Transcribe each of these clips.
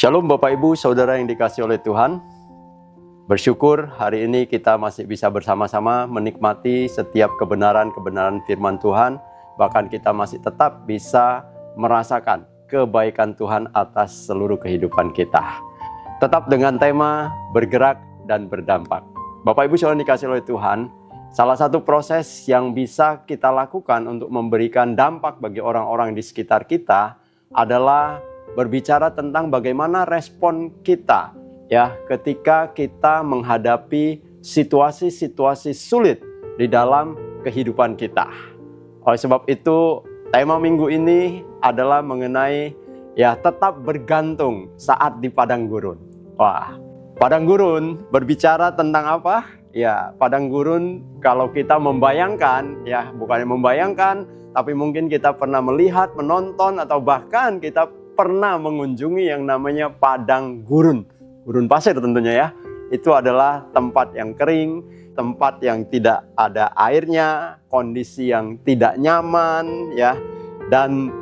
Shalom Bapak Ibu Saudara yang dikasihi oleh Tuhan. Bersyukur hari ini kita masih bisa bersama-sama menikmati setiap kebenaran-kebenaran firman Tuhan. Bahkan kita masih tetap bisa merasakan kebaikan Tuhan atas seluruh kehidupan kita. Tetap dengan tema bergerak dan berdampak. Bapak Ibu Saudara yang dikasihi oleh Tuhan, salah satu proses yang bisa kita lakukan untuk memberikan dampak bagi orang-orang di sekitar kita adalah berbicara tentang bagaimana respon kita ya ketika kita menghadapi situasi-situasi sulit di dalam kehidupan kita. Oleh sebab itu, tema minggu ini adalah mengenai ya tetap bergantung saat di padang gurun. Wah, padang gurun berbicara tentang apa? Ya, padang gurun kalau kita membayangkan, ya bukannya membayangkan, tapi mungkin kita pernah melihat, menonton, atau bahkan kita pernah mengunjungi yang namanya padang gurun. Gurun pasir tentunya ya. Itu adalah tempat yang kering, tempat yang tidak ada airnya, kondisi yang tidak nyaman ya. Dan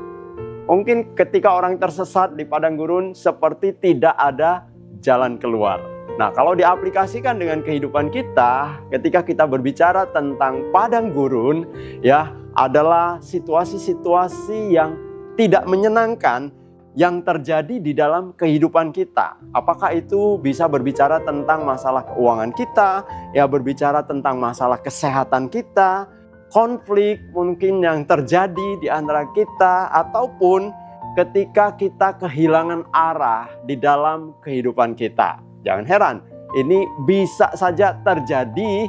mungkin ketika orang tersesat di padang gurun seperti tidak ada jalan keluar. Nah, kalau diaplikasikan dengan kehidupan kita, ketika kita berbicara tentang padang gurun ya, adalah situasi-situasi yang tidak menyenangkan yang terjadi di dalam kehidupan kita. Apakah itu bisa berbicara tentang masalah keuangan kita, ya berbicara tentang masalah kesehatan kita, konflik mungkin yang terjadi di antara kita, ataupun ketika kita kehilangan arah di dalam kehidupan kita. Jangan heran, ini bisa saja terjadi.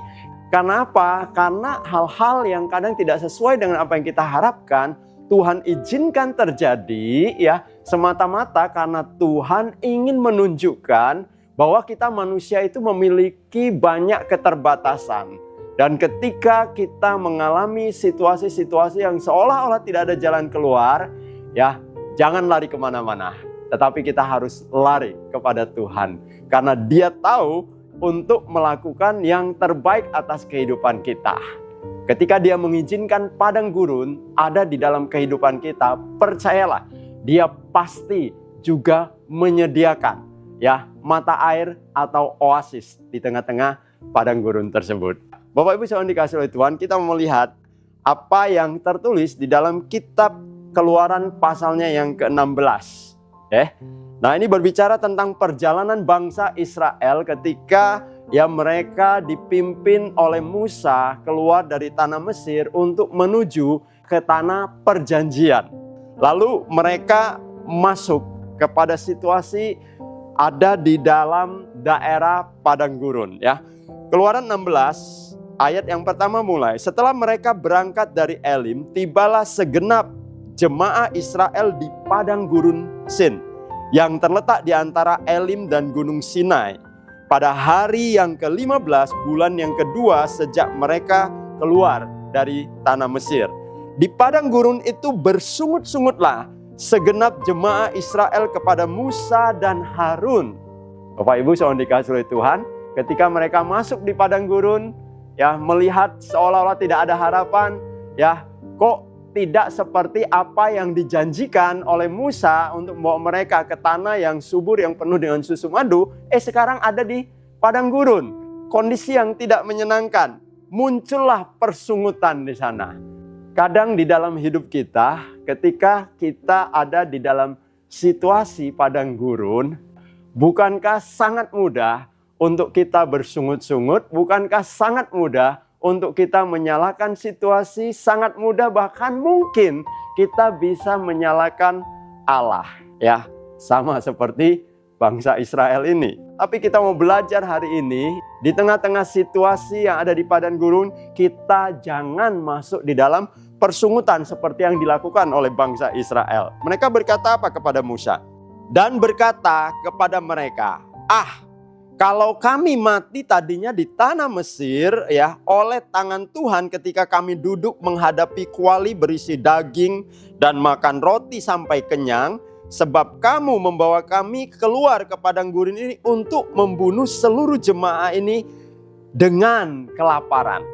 Karena apa? Karena hal-hal yang kadang tidak sesuai dengan apa yang kita harapkan, Tuhan izinkan terjadi ya semata-mata karena Tuhan ingin menunjukkan bahwa kita manusia itu memiliki banyak keterbatasan. Dan ketika kita mengalami situasi-situasi yang seolah-olah tidak ada jalan keluar, ya jangan lari kemana-mana. Tetapi kita harus lari kepada Tuhan. Karena Dia tahu untuk melakukan yang terbaik atas kehidupan kita. Ketika Dia mengizinkan padang gurun ada di dalam kehidupan kita, percayalah, Dia pasti juga menyediakan ya mata air atau oasis di tengah-tengah padang gurun tersebut. Bapak Ibu Saudara dikasihi oleh Tuhan, kita melihat apa yang tertulis di dalam kitab Keluaran pasalnya yang ke-16. Nah, ini berbicara tentang perjalanan bangsa Israel ketika ya mereka dipimpin oleh Musa keluar dari tanah Mesir untuk menuju ke tanah perjanjian. Lalu mereka masuk kepada situasi ada di dalam daerah padang gurun ya. Keluaran 16 ayat yang pertama mulai. Setelah mereka berangkat dari Elim, tibalah segenap jemaah Israel di padang gurun Sin yang terletak di antara Elim dan Gunung Sinai. Pada hari yang ke-15 bulan yang kedua sejak mereka keluar dari tanah Mesir. Di padang gurun itu bersungut-sungutlah segenap jemaah Israel kepada Musa dan Harun. Bapak Ibu saudara dikasihi oleh Tuhan, ketika mereka masuk di padang gurun, ya melihat seolah-olah tidak ada harapan, ya kok tidak seperti apa yang dijanjikan oleh Musa untuk membawa mereka ke tanah yang subur, yang penuh dengan susu madu. Sekarang ada di padang gurun. Kondisi yang tidak menyenangkan. Muncullah persungutan di sana. Kadang di dalam hidup kita, ketika kita ada di dalam situasi padang gurun, bukankah sangat mudah untuk kita bersungut-sungut? Bukankah sangat mudah untuk kita menyalahkan situasi? Sangat mudah, bahkan mungkin kita bisa menyalahkan Allah. Ya, sama seperti bangsa Israel ini. Tapi kita mau belajar hari ini, di tengah-tengah situasi yang ada di padang gurun, kita jangan masuk di dalam persungutan seperti yang dilakukan oleh bangsa Israel. Mereka berkata apa kepada Musa? Dan berkata kepada mereka, kalau kami mati tadinya di tanah Mesir ya oleh tangan Tuhan ketika kami duduk menghadapi kuali berisi daging dan makan roti sampai kenyang, sebab kamu membawa kami keluar ke padang gurun ini untuk membunuh seluruh jemaah ini dengan kelaparan.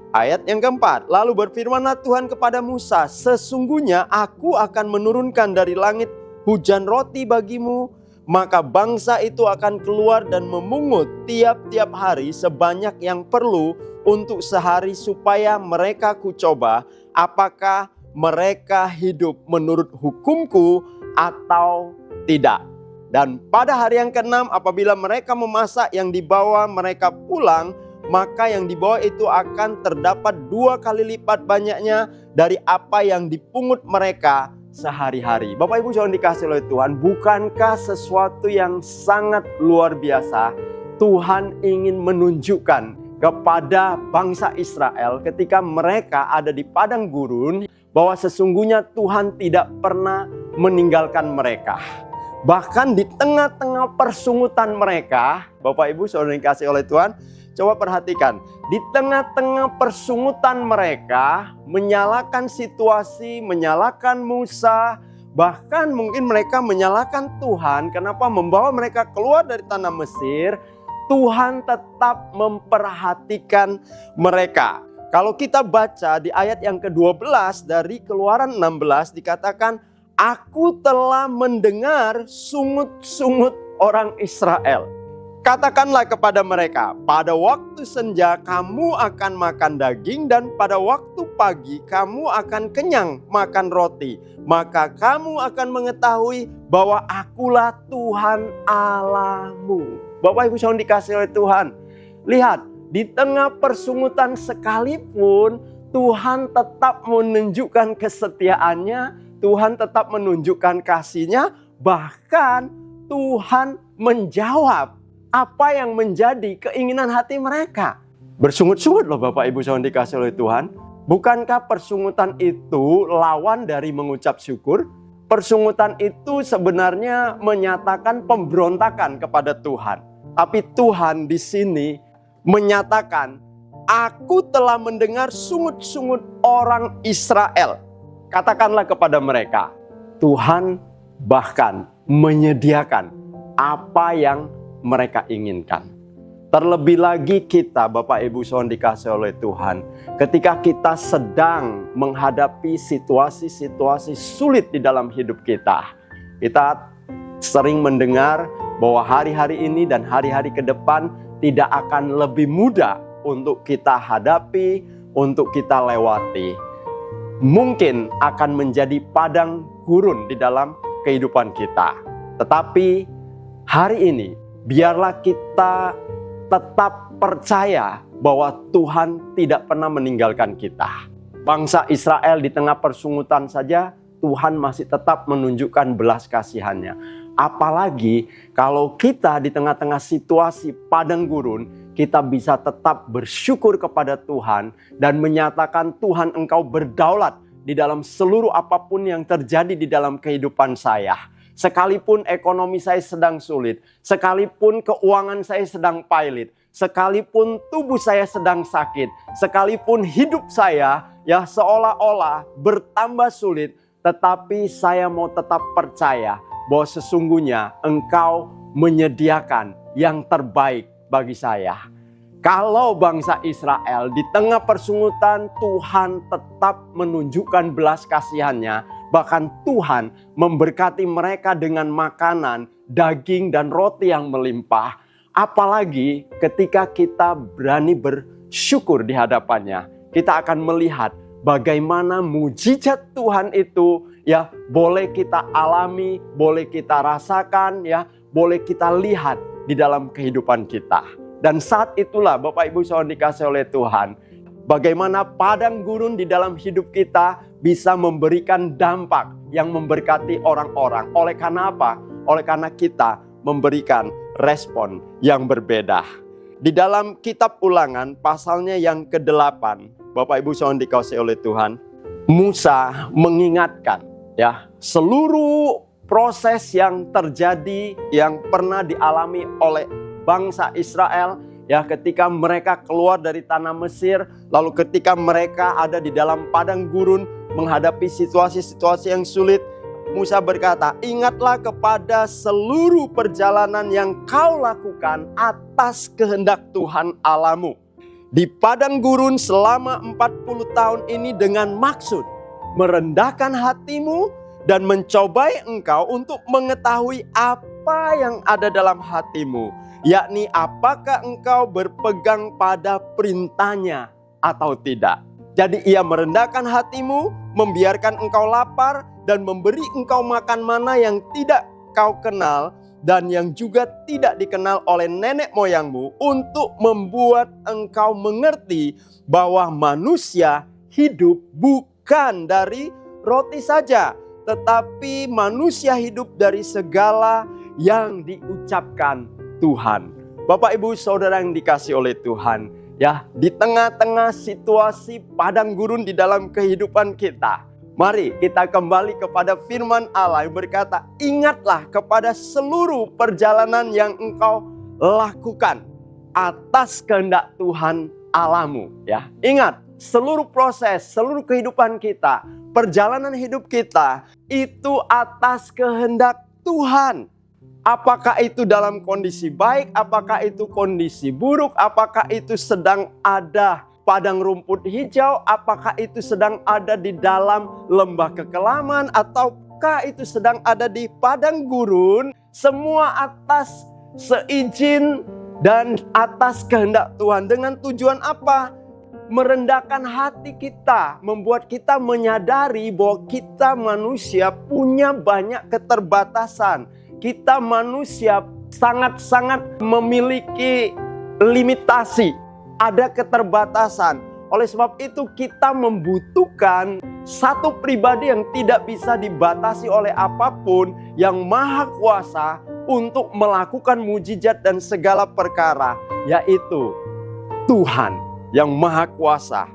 Ayat yang keempat, lalu berfirmanlah Tuhan kepada Musa, sesungguhnya aku akan menurunkan dari langit hujan roti bagimu maka bangsa itu akan keluar dan memungut tiap-tiap hari sebanyak yang perlu untuk sehari, supaya mereka kucoba apakah mereka hidup menurut hukumku atau tidak. Dan pada hari yang ke-6 apabila mereka memasak yang dibawa mereka pulang, maka yang dibawa itu akan terdapat 2 kali lipat banyaknya dari apa yang dipungut mereka sehari-hari. Bapak Ibu saudara dikasihi oleh Tuhan, bukankah sesuatu yang sangat luar biasa Tuhan ingin menunjukkan kepada bangsa Israel ketika mereka ada di padang gurun, bahwa sesungguhnya Tuhan tidak pernah meninggalkan mereka. Bahkan di tengah-tengah persungutan mereka, Bapak Ibu saudara yang dikasihi oleh Tuhan, coba perhatikan, di tengah-tengah persungutan mereka, menyalahkan situasi, menyalahkan Musa, bahkan mungkin mereka menyalahkan Tuhan, kenapa membawa mereka keluar dari tanah Mesir. Tuhan tetap memperhatikan mereka. Kalau kita baca di ayat yang ke-12 dari Keluaran 16 dikatakan, Aku telah mendengar sungut-sungut orang Israel. Katakanlah kepada mereka, pada waktu senja kamu akan makan daging, dan pada waktu pagi kamu akan kenyang makan roti. Maka kamu akan mengetahui bahwa akulah Tuhan Allahmu. Bapak Ibu saudara dikasihi oleh Tuhan, lihat, di tengah persungutan sekalipun Tuhan tetap menunjukkan kesetiaannya, Tuhan tetap menunjukkan kasih-Nya, bahkan Tuhan menjawab apa yang menjadi keinginan hati mereka. Bersungut-sungut loh Bapak Ibu saudara dikasihi oleh Tuhan. Bukankah persungutan itu lawan dari mengucap syukur? Persungutan itu sebenarnya menyatakan pemberontakan kepada Tuhan. Tapi Tuhan di sini menyatakan, Aku telah mendengar sungut-sungut orang Israel. Katakanlah kepada mereka, Tuhan bahkan menyediakan apa yang mereka inginkan. Terlebih lagi kita, Bapak Ibu saudara dikasihi oleh Tuhan, ketika kita sedang menghadapi situasi-situasi sulit di dalam hidup kita, kita sering mendengar bahwa hari-hari ini dan hari-hari ke depan tidak akan lebih mudah untuk kita hadapi, untuk kita lewati. Mungkin akan menjadi padang gurun di dalam kehidupan kita. Tetapi hari ini biarlah kita tetap percaya bahwa Tuhan tidak pernah meninggalkan kita. Bangsa Israel di tengah persungutan saja Tuhan masih tetap menunjukkan belas kasihan-Nya. Apalagi kalau kita di tengah-tengah situasi padang gurun, kita bisa tetap bersyukur kepada Tuhan dan menyatakan, Tuhan Engkau berdaulat di dalam seluruh apapun yang terjadi di dalam kehidupan saya. Sekalipun ekonomi saya sedang sulit, sekalipun keuangan saya sedang pailit, sekalipun tubuh saya sedang sakit, sekalipun hidup saya seolah-olah bertambah sulit, tetapi saya mau tetap percaya bahwa sesungguhnya Engkau menyediakan yang terbaik bagi saya. Kalau bangsa Israel di tengah persungutan, Tuhan tetap menunjukkan belas kasihan-Nya. Bahkan Tuhan memberkati mereka dengan makanan, daging dan roti yang melimpah. Apalagi ketika kita berani bersyukur di hadapan-Nya, kita akan melihat bagaimana mujizat Tuhan itu boleh kita alami, boleh kita rasakan, boleh kita lihat di dalam kehidupan kita. Dan saat itulah Bapak Ibu saudara dikasihi oleh Tuhan, bagaimana padang gurun di dalam hidup kita bisa memberikan dampak yang memberkati orang-orang. Oleh karena apa? Oleh karena kita memberikan respon yang berbeda. Di dalam kitab Ulangan pasalnya yang ke-8, Bapak Ibu saudara dikasihi oleh Tuhan, Musa mengingatkan seluruh proses yang terjadi yang pernah dialami oleh bangsa Israel ketika mereka keluar dari tanah Mesir, lalu ketika mereka ada di dalam padang gurun menghadapi situasi-situasi yang sulit. Musa berkata, ingatlah kepada seluruh perjalanan yang kau lakukan atas kehendak Tuhan Allahmu di padang gurun selama 40 tahun ini dengan maksud merendahkan hatimu dan mencobai engkau untuk mengetahui apa yang ada dalam hatimu, yakni apakah engkau berpegang pada perintahnya atau tidak. Jadi ia merendahkan hatimu, membiarkan engkau lapar, dan memberi engkau makan mana yang tidak kau kenal, dan yang juga tidak dikenal oleh nenek moyangmu, untuk membuat engkau mengerti bahwa manusia hidup bukan dari roti saja, tetapi manusia hidup dari segala yang diucapkan Tuhan. Bapak, Ibu, Saudara yang dikasihi oleh Tuhan, ya, di tengah-tengah situasi padang gurun di dalam kehidupan kita, mari kita kembali kepada firman Allah yang berkata, ingatlah kepada seluruh perjalanan yang engkau lakukan atas kehendak Tuhan Allahmu. Ya, ingat, seluruh proses, seluruh kehidupan kita, perjalanan hidup kita itu atas kehendak Tuhan. Apakah itu dalam kondisi baik, apakah itu kondisi buruk, apakah itu sedang ada padang rumput hijau, apakah itu sedang ada di dalam lembah kekelaman, ataukah itu sedang ada di padang gurun, semua atas seizin dan atas kehendak Tuhan. Dengan tujuan apa? Merendahkan hati kita, membuat kita menyadari bahwa kita manusia punya banyak keterbatasan. Kita manusia sangat-sangat memiliki limitasi, ada keterbatasan. Oleh sebab itu kita membutuhkan satu pribadi yang tidak bisa dibatasi oleh apapun, yang maha kuasa untuk melakukan mujizat dan segala perkara, yaitu Tuhan yang maha kuasa.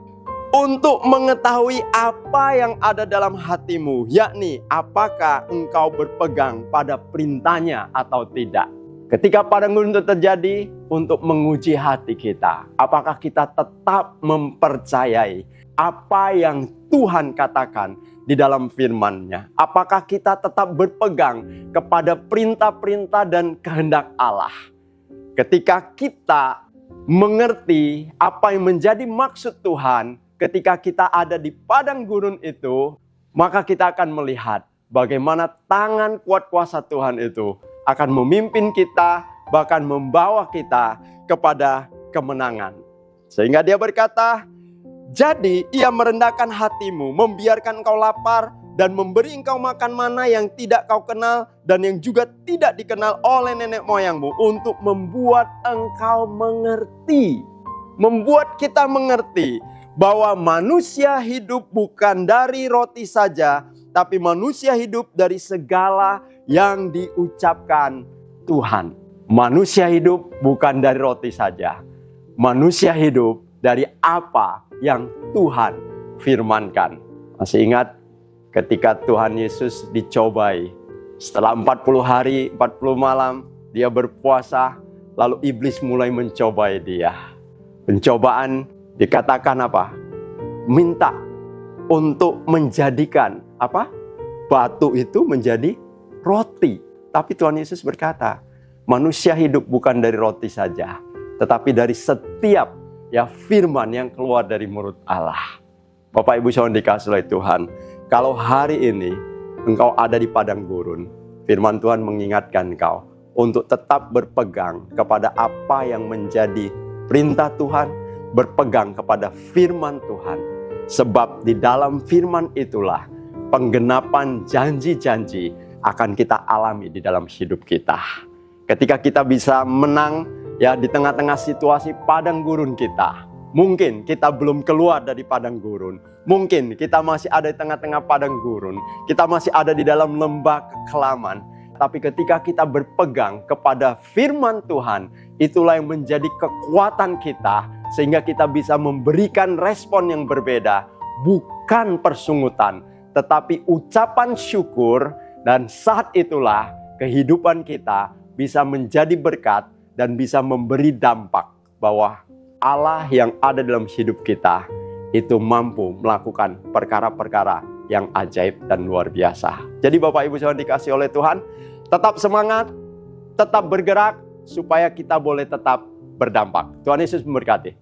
Untuk mengetahui apa yang ada dalam hatimu, yakni apakah engkau berpegang pada perintahnya atau tidak. Ketika padang gurun itu terjadi, untuk menguji hati kita, apakah kita tetap mempercayai apa yang Tuhan katakan di dalam firman-Nya? Apakah kita tetap berpegang kepada perintah-perintah dan kehendak Allah? Ketika kita mengerti apa yang menjadi maksud Tuhan, ketika kita ada di padang gurun itu, maka kita akan melihat bagaimana tangan kuat kuasa Tuhan itu akan memimpin kita, bahkan membawa kita kepada kemenangan. Sehingga dia berkata, jadi ia merendahkan hatimu, membiarkan engkau lapar, dan memberi engkau makan mana yang tidak kau kenal, dan yang juga tidak dikenal oleh nenek moyangmu, untuk membuat engkau mengerti. Membuat kita mengerti bahwa manusia hidup bukan dari roti saja, tapi manusia hidup dari segala yang diucapkan Tuhan. Manusia hidup bukan dari roti saja. Manusia hidup dari apa yang Tuhan firmankan. Masih ingat ketika Tuhan Yesus dicobai? Setelah 40 hari, 40 malam, dia berpuasa, lalu iblis mulai mencobai dia. Pencobaan dikatakan apa? Minta untuk menjadikan apa? Batu itu menjadi roti. Tapi Tuhan Yesus berkata, manusia hidup bukan dari roti saja, tetapi dari setiap firman yang keluar dari mulut Allah. Bapak, Ibu, Saudara dikasihi oleh Tuhan, kalau hari ini engkau ada di padang gurun, firman Tuhan mengingatkan engkau untuk tetap berpegang kepada apa yang menjadi perintah Tuhan, berpegang kepada firman Tuhan. Sebab di dalam firman itulah penggenapan janji-janji akan kita alami di dalam hidup kita. Ketika kita bisa menang di tengah-tengah situasi padang gurun kita. Mungkin kita belum keluar dari padang gurun. Mungkin kita masih ada di tengah-tengah padang gurun. Kita masih ada di dalam lembah kekelaman. Tapi ketika kita berpegang kepada firman Tuhan, itulah yang menjadi kekuatan kita, sehingga kita bisa memberikan respon yang berbeda, bukan persungutan, tetapi ucapan syukur. Dan saat itulah kehidupan kita bisa menjadi berkat dan bisa memberi dampak bahwa Allah yang ada dalam hidup kita itu mampu melakukan perkara-perkara yang ajaib dan luar biasa. Jadi Bapak, Ibu, Saudara dikasihi oleh Tuhan, tetap semangat, tetap bergerak, supaya kita boleh tetap berdampak. Tuhan Yesus memberkati.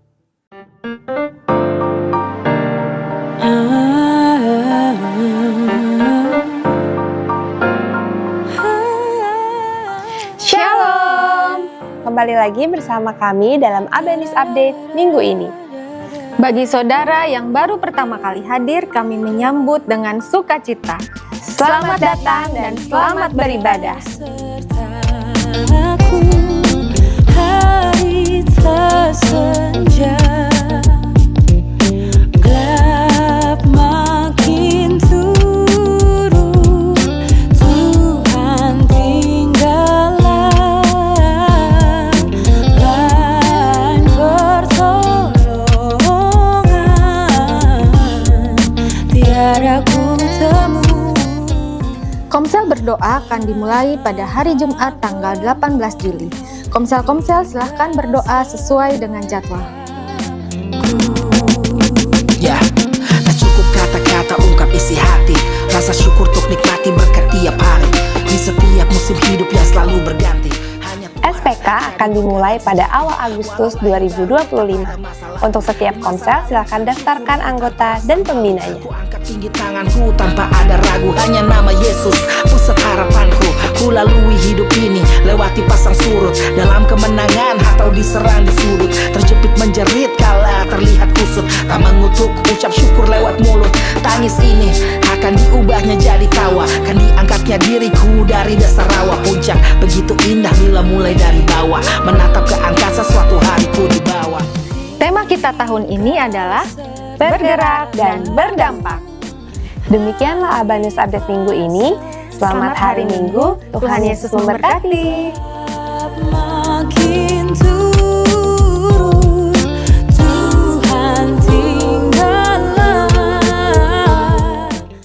kembali lagi bersama kami dalam Abanis Update minggu ini. Bagi saudara yang baru pertama kali hadir, kami menyambut dengan sukacita. Selamat datang dan selamat beribadah. Hari tersenja, gelap makin turun, Tuhan tinggalkan lain pertolongan, tiada ku temu. Komsel berdoa akan dimulai pada hari Jumat tanggal 18 Juli. Komsel-komsel silahkan berdoa sesuai dengan jadwal. Ya, tak cukup kata-kata ungkap isi hati. Rasa syukur untuk nikmati berkat tiap hari di setiap musim hidup yang selalu berganti. SPK akan dimulai pada awal Agustus 2025. Untuk setiap komsel silakan daftarkan anggota dan pembinanya. Ku angkat tinggi tanganku tanpa ada ragu, hanya nama Yesus pusat harapanku. Ku lalui hidup ini lewati pasang surut, dalam kemenangan atau diserang di sudut, terjepit menjerit kala terlihat kusut, tak mengutuk ucap syukur lewat mulut. Tangis ini akan diubahnya jadi tawa, kan diangkatnya diriku dari dasar rawa. Puncak begitu indah bila mulai dari bawah, menatap ke angkasa suatu hari ku dibawa. Tema kita tahun ini adalah Bergerak dan berdampak. Demikianlah Abanis Update minggu ini. Selamat hari Minggu, Tuhan Yesus memberkati. Makin